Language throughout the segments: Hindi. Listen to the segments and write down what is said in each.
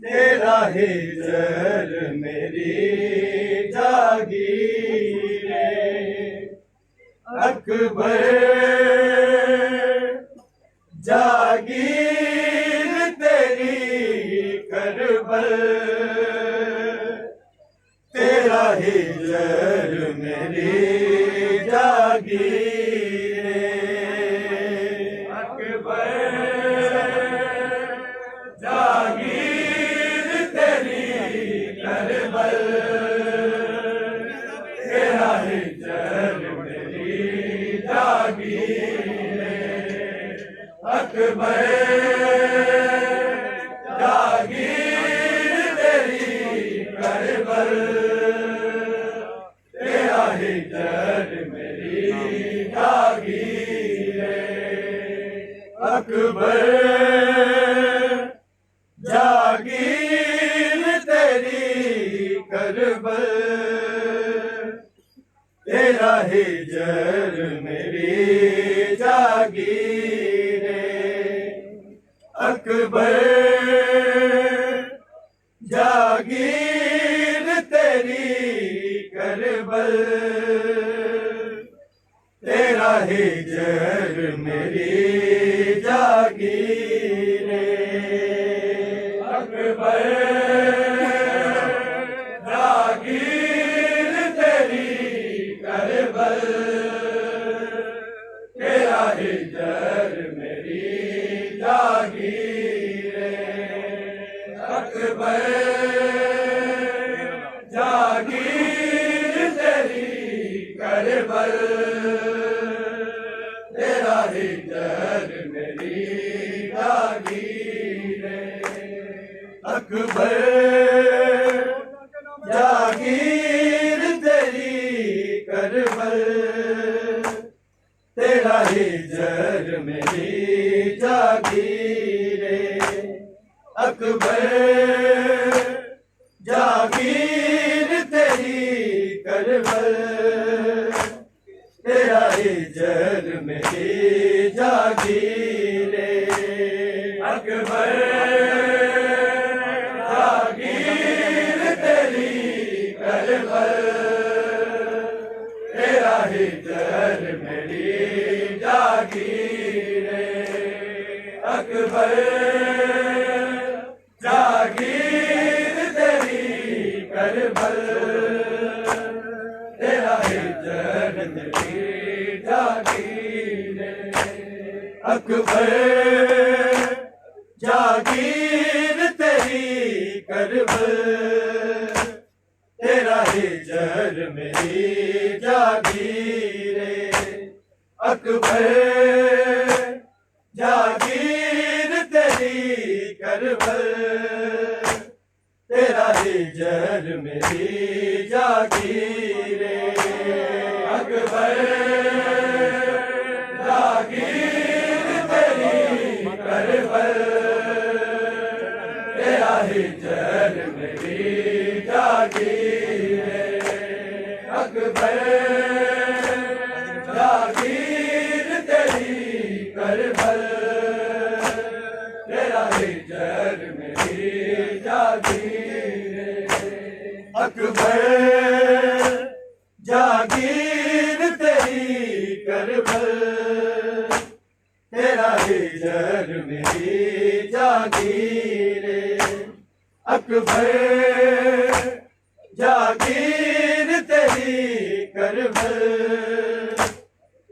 तेरा हिजर मेरी जागीर अकबर जागीर तेरी करबल तेरा हिजर मेरी जागीर अकबर जागीर तेरी करबल तेरा हिजर मेरी जागीर अकबर जागीर तेरी करबल तेरा हिजर मेरी जागीर अकबर जागीर तेरी करबल तेरा हिजर मेरी जागीर अकबर जागीर तेरी करबल तेरा हिजर मेरी जागीर अकबर जागीर तेरी करबल तेरा हिजर मेरी जागीर अकबर जागीर तेरी करबल तेरा हिजर मेरी जागीर अकबर जागीर तेरी करबल तेरा हिजर मेरी जागीर अकबर जागीर तेरी करबल तेरा हिजर मेरी जागीर अकबर जागीर तेरी करबल तेरा हिजर मेरी जागीर अकबर जागीर तेरी करबल तेरा हिजर मेरी जागीर अकबर जागीर तेरी करबल तेरा हिजर मेरी जागीर अकबर जागीर तेरी करबल तेरा हिजर मेरी जागीर अकबर जागीर तेरी करबल तेरा हिजर मेरी जागीर अकबर जागीर तेरी करबल तेरा हिजर मेरी जागीर अकबर जागीर तेरी करबल तेरा हिजर मेरी जागीर अकबर जागीर तेरी करबल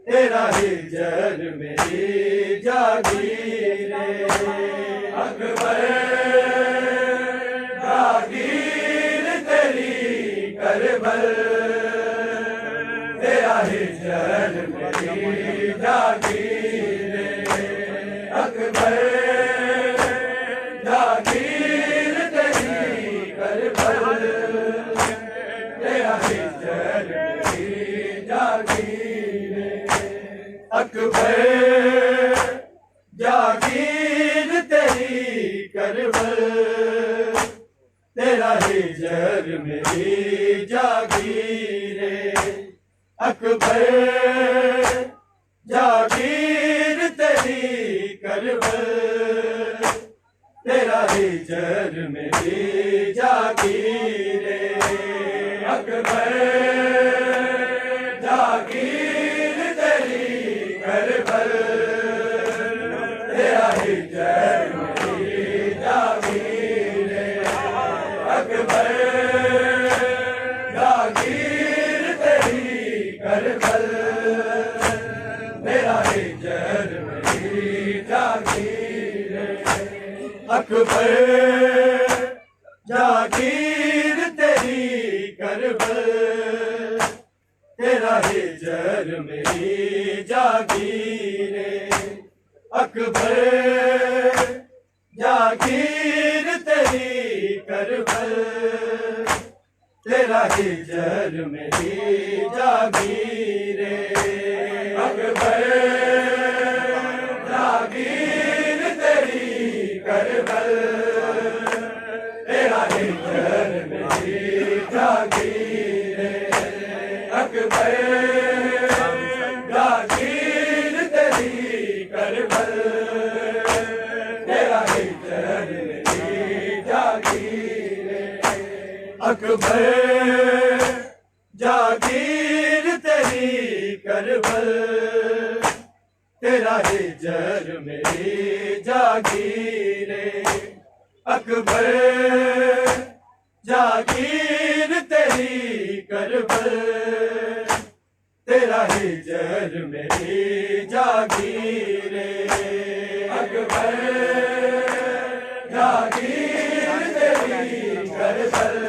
तेरा हिजर मेरी जागीर अकबर जागीर तेरी करबल तेरा हिजर मेरी जागीर अकबर जागीर तेरी करबल तेरा हिजर मेरी जागीर अकबर जागीर तेरी करबल तेरा हिजर मेरी जागीर अकबर जागीर तेरी करबल तेरा हिजर मेरी जागीर अकबर जागीर तेरी करबल तेरा हिजर मेरी जागीर अकबर जागीर तेरी करबल तेरा हिजर मेरी जागीर अकबर जागीर तेरी करबल तेरा हिजर मेरी जागीर अकबर जागीर तेरी करबल तेरा हिजर मेरी जागीर अकबर जागीर तेरी करबल तेरा हिजर मेरी जागीर अकबर जागीर तेरी करबल तेरा हिजर मेरी जागीर अकबर जागीर तेरी करबल तेरा हिजर मेरी जागीर अकबर जागीर तेरी करबल तेरा हिजर मेरी जागीर अकबर जागीर तेरी करबल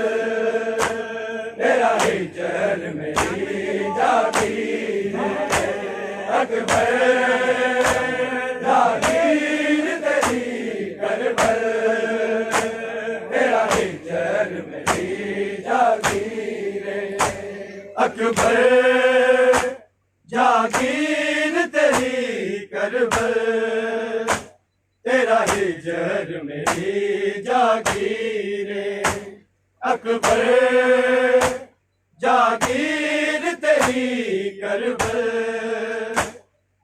तेरा हिजर मेरी जागीर अकबर जागीर तेरी करबल तेरा हिजर मेरी जागीर अकबर जागीर तेरी करबल तेरा हिजर मेरी जागीर अकबर जागीर तेरी करबल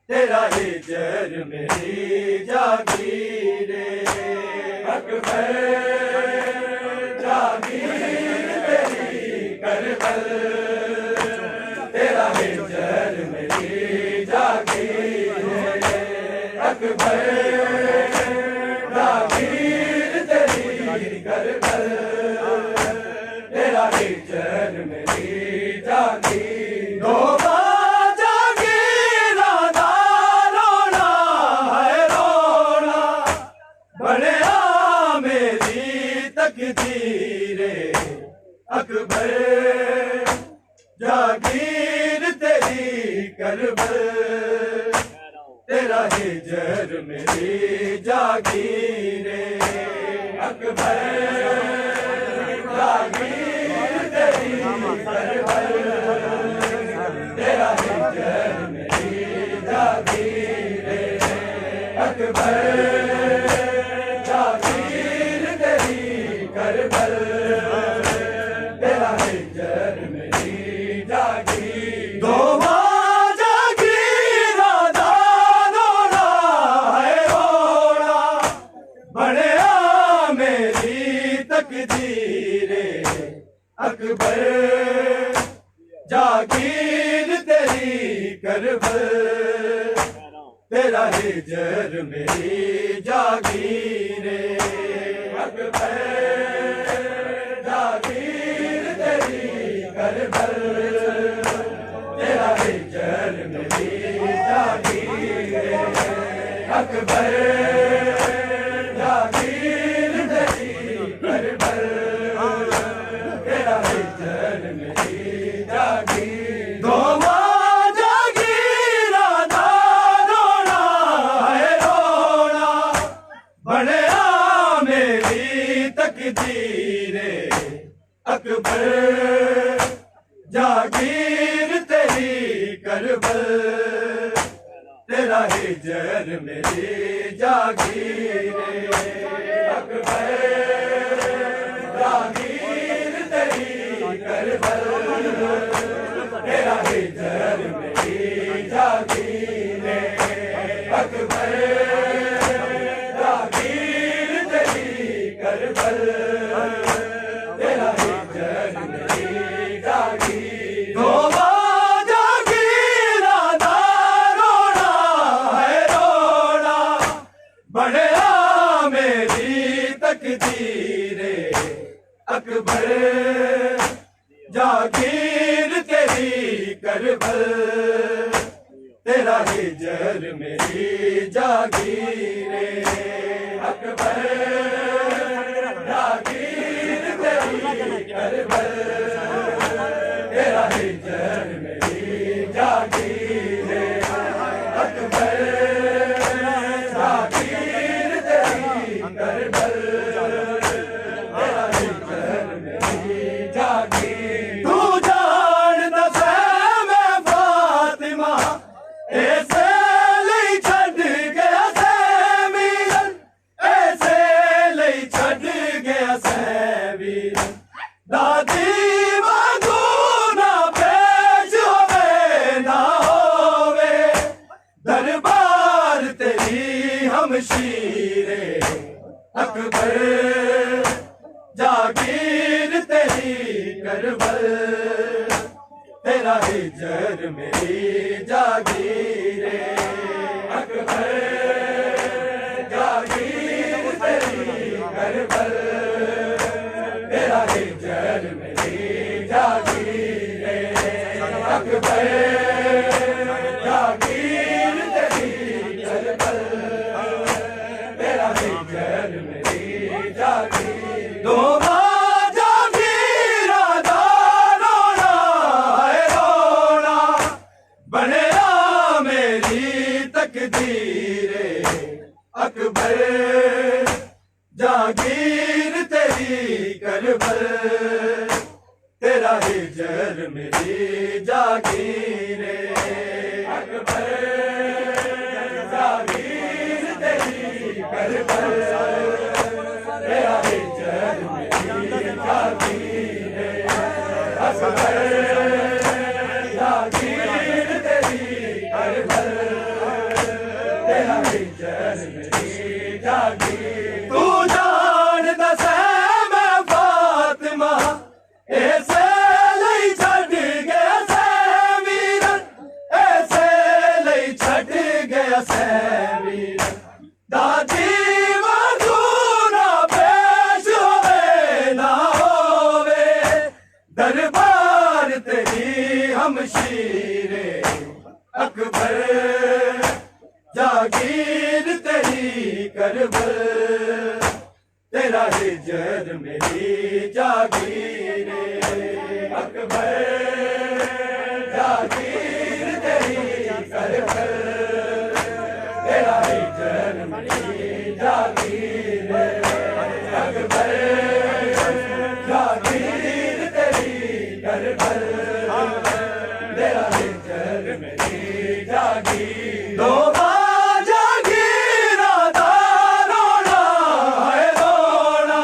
तेरा हिजर मेरी जागीर अकबर जागीर तेरी करबल तेरा हिजर मेरी जागीर अकबर जागीर तेरी करबल तेरा हिजर मेरी जागीर अकबर जागीर तेरी करबल तेरा हिजर मेरी जागीर अकबर जागीर तेरी करबल तेरा हिजर मेरी जागीर अकबर जागीर तेरी करबल तेरा हिजर मेरी जागीर जागीरा दारोड़ा है रोड़ा बढ़िया मेरी तकदीर करबल तेरा हिजर मेरी जागीरे अकबर जागीर तेरी करबल तेरा हिजर मेरी जागीरे अकबर जागीर तेरी करबल तेरा हिजर मेरी जागीर दोवा जागीरा दा रोना है रोना बढ़िया मेरी तकदीरे अकबर जागीर तेरी करबल तेरा हिजर मेरी जागीरे अकबर जागीर तेरी करबल तेरा हिजर मेरी जागीरे अकबर जागीर तेरी करबल तेरा हिजर मेरी जागीर दोवा जागीरा दा रोना है रोना बढ़िया मेरी तकदीरे अकबर जागीर तेरी करबल तेरा हिजर मेरी जागीरे अकबर जागीर तेरी करबल तेरा हिजर मेरी जागीरे अकबर जागीर तेरी करबल तेरा हिजर मेरी जागीर तू जान दसे मैं फातिमा ऐसे लई छड़ गया से मीरन ऐसे लई छड़ गया से वीरन दादी वांगू ना पेश होवे ना होवे दरबार तेरी हमशीरे अकबर जागीर तेरी करबल तेरा हिजर मेरी जागीरे अकबर जागीर तेरी करबल तेरा हिजर मेरी जागीरे अकबर जागीर तेरी करबल तेरा हिजर मेरी जागीर दोवा जागीरा दा रोना है रोना बढ़िया मेरी तकदीरे अकबर जागीर तेरी करबल तेरा हिजर मेरी जागीरे अकबर जागीर तेरी करबल तेरा हिजर मेरी जागीरे अकबर जागीर तेरी करबल तेरा हिजर मेरी जागीर तू जान दसे मैं फातिमा ऐसे लई छड़ गया से वीरन ऐसे लई छड़ गया से वीरन दादी वांगू ना पेश होवे ना होवे दरबार तेरी हमशीरे अकबर जागीर तेरी करबल तेरा हिजर मेरी जागीरे अकबर जागीर तेरी करबल तेरा हिजर मेरी जागीरे अकबर जागीर तेरी करबल तेरा हिजर मेरी जागीर दोवा जागीरा दा रोना है रोना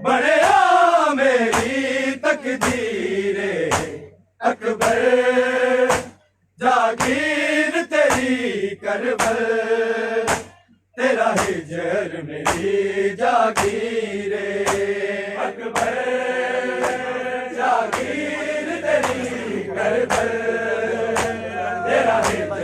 बढ़िया मेरी तकदीरे अकबर जागीर तेरी करबल तेरा हिजर मेरी जागीरे अकबर जागीर तेरी करबल तेरा हिजर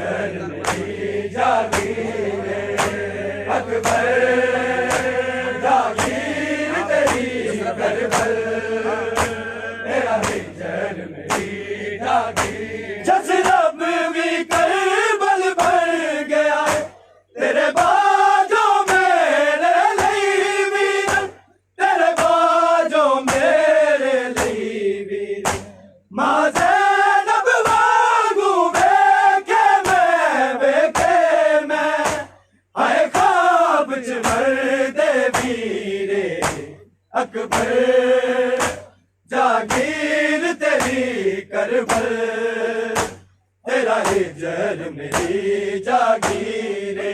जर मेरी जागीरे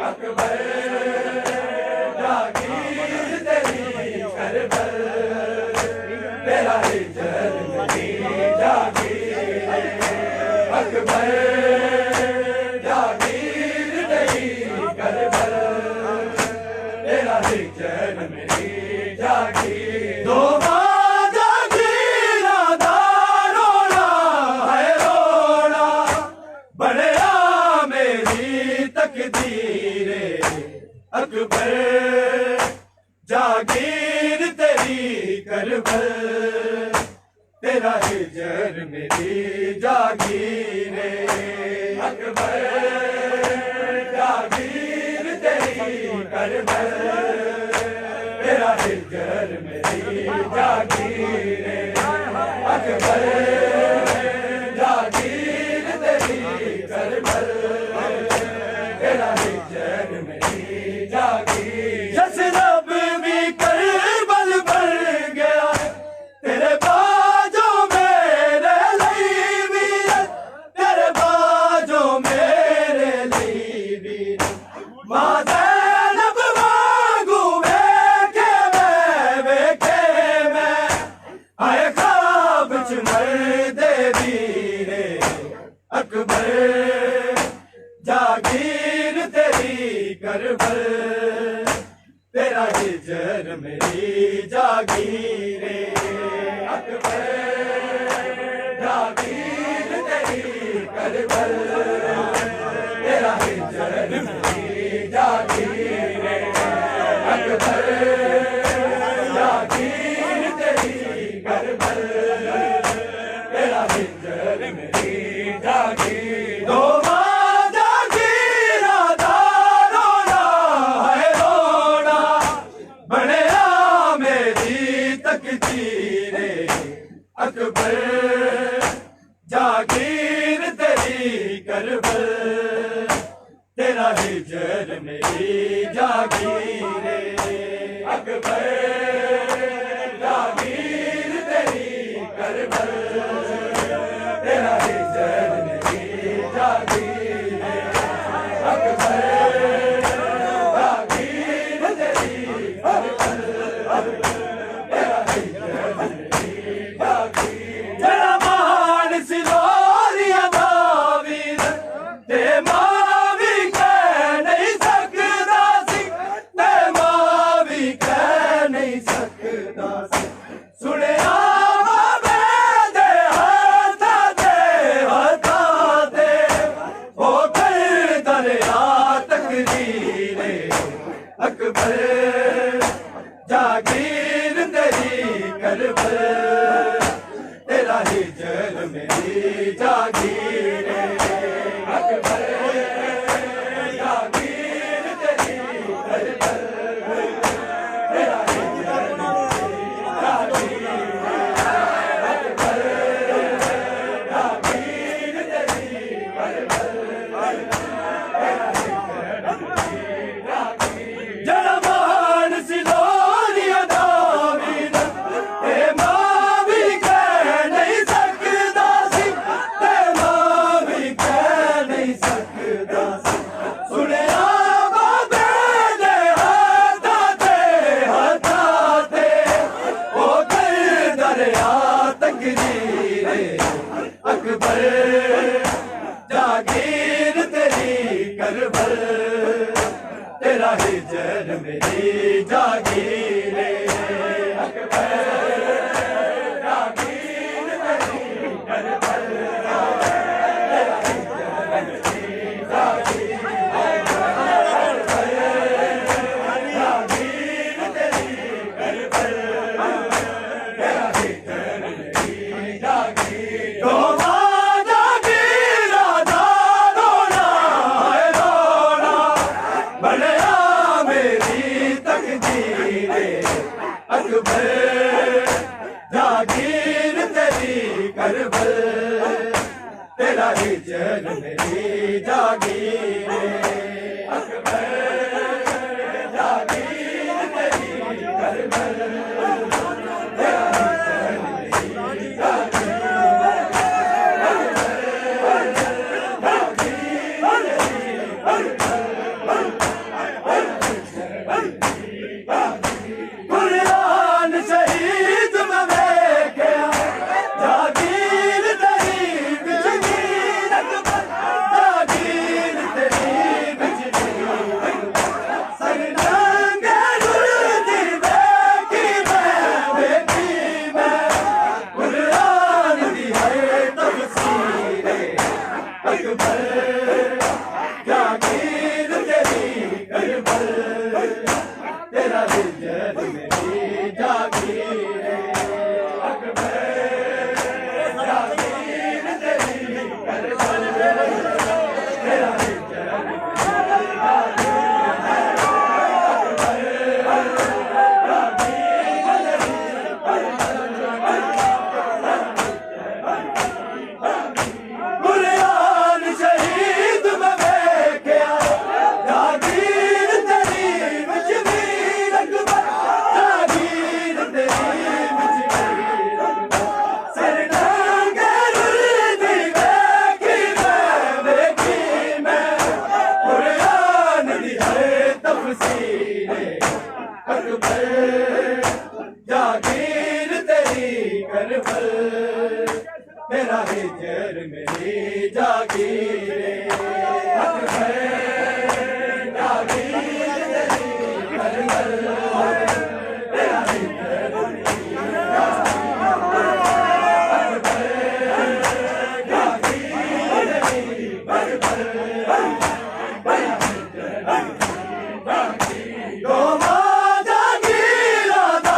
अकबर जागीर तेरी करबल तेरा हिजर मेरी जागीरे अकबर जागीर तेरी करबल तेरा हिजर मेरी जागीर दो अकबर जागीर तेरी करबल तेरा हिजर मेरी जागीरे अकबर जागीर तेरी करबल तेरा हिजर मेरी जागीरे अकबर जागीर तेरी करबल तेरा हिजर मेरी जागीर जस रब भी करबल बन गया तेरे बाजों मेरे लिए वीर तेरे बाजों मेरे लिए वीर मां ज़ैनब वांगू वेखे मैं आए ख्वाब च मरदे वीरे अकबर जागीर तेरी करबल तेरा हिजर मेरी जागीरे अकबर जागीर तेरी करबल तेरा हिजर मेरी जागीरे अकबर जागीर तेरी करबल तेरा हिजर मेरी जागीर दो अकबर जागीर तेरी करबल तेरा हिजर मेरी जागीरे अकबर जागीर तेरी करबल तेरा हिजर मेरी जागीरे अकबर जागीर तेरी करबल तेरा हिजर मेरी जरा मान सिलोरिया दावीद ते मावी कह नहीं सकदा सी ते मावी कह नहीं सकदा सी सुनिया बाबे दे हथा दे ओ कर दरिया तकदीरे अकबर जागीर तेरी करबल तेरा हिजर मेरी जागीरे अकबर जागीर तेरी करबल तेरा हिजर मेरी जागीरे अकबर जागीर तेरी करबल तेरा हिजर मेरी जागीर जरा मान सिलोरिया दावीद ते मावी अकबर जागीर तेरी करबल तेरा हिजर मेरी जागीरे अकबर जागीर तेरी करबल तेरा हिजर मेरी जागीरे जागीर तेरी करबल तेरा हिजर मेरी जागीर अकबर जागीर तेरी करबल तेरा हिजर मेरी जागीरे अकबर जागीर तेरी करबल तेरा हिजर मेरी जागीरे अकबर जागीर तेरी करबल तेरा हिजर मेरी जागीर अकबर जागीर तेरी करबल तेरा हिजर बुरयान शहीद में वेख्या जागीर तेरी विच वीर अकबर जागीर तेरी विच वीर अकबर सिर ढांगे रुलदी वेखी मैं बुरयान दी है तफसीरे अकबर जागीर तेरी करबल मेरा हिजर मेरी जागीर अकबर जागीर तेरी करबल मेरा हिजर मेरी जागीर तेरी करबल दो मां जागीरा दा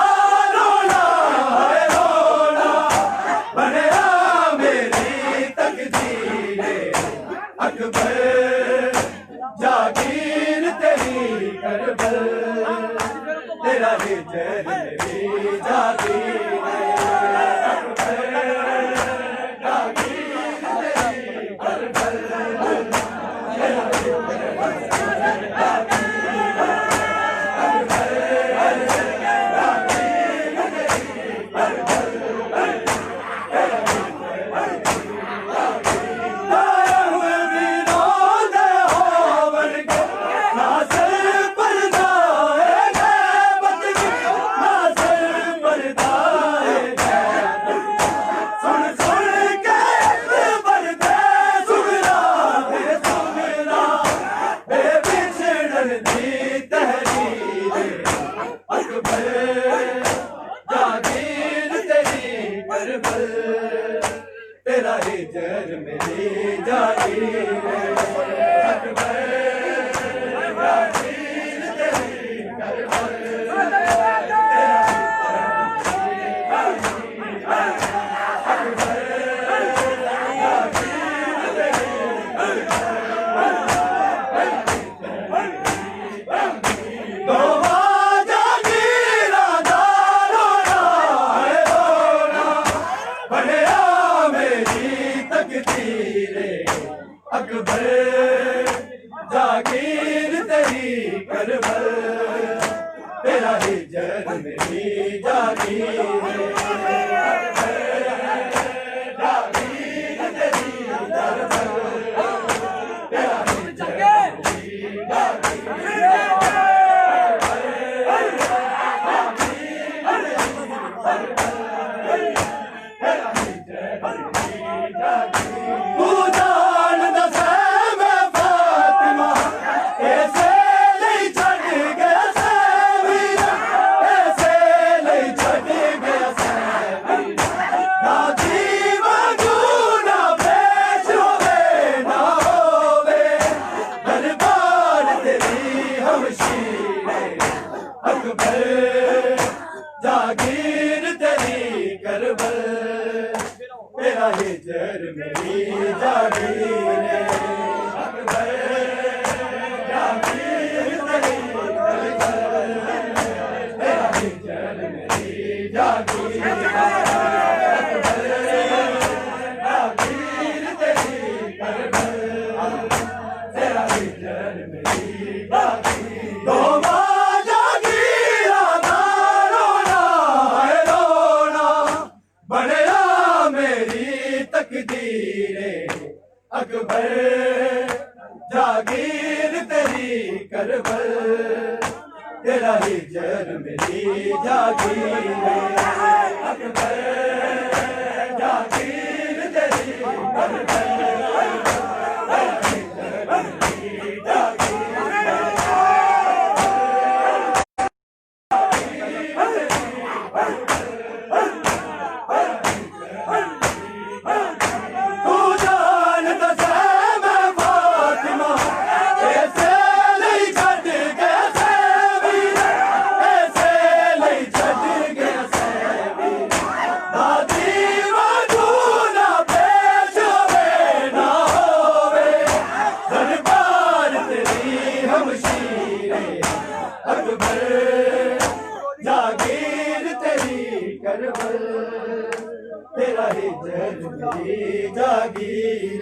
रोना है रोना बनया मेरी तकदीरे अकबर जागीर तेरी करबल तेरा हिजर मेरी जागीर अकबर जागीर तेरी करबल तेरा हिजर जागीर तेरी करबल तेरा हिजर मेरी जागीर अकबर जागीर तेरी करबल दो मां जागीरा दा रोना है रोना बनया मेरी तकदीरे अकबर जागीर तेरी करबल तेरा हिजर मेरी जागीर अकबर जागीर तेरी करबल तेरा हिजर मेरी जागीर तू जान दसे मैं फातिमा ऐसे नहीं छड़ गया से वीरा ऐसे नहीं छड़ गया से वीरा ना जीवागू ना पेश होवे दरबार तेरी हमशीरे अकबर जागीर तेरी करबल तेरा हिजर मेरी जागीर अकबर जागीर तेरी करबल तेरा हिजर मेरी जागीर अकबर जागीर तेरी करबल तेरा हिजर मेरी जागीर दो मां जागीरा दा रोना है रोना बनया मेरी तकदीरे अकबर जागीर तेरी करबल तेरा हिजर मेरी जागीर अकबर जागीर तेरी करबल तेरा हिजर मेरी जागीर तू जान दसे जागीर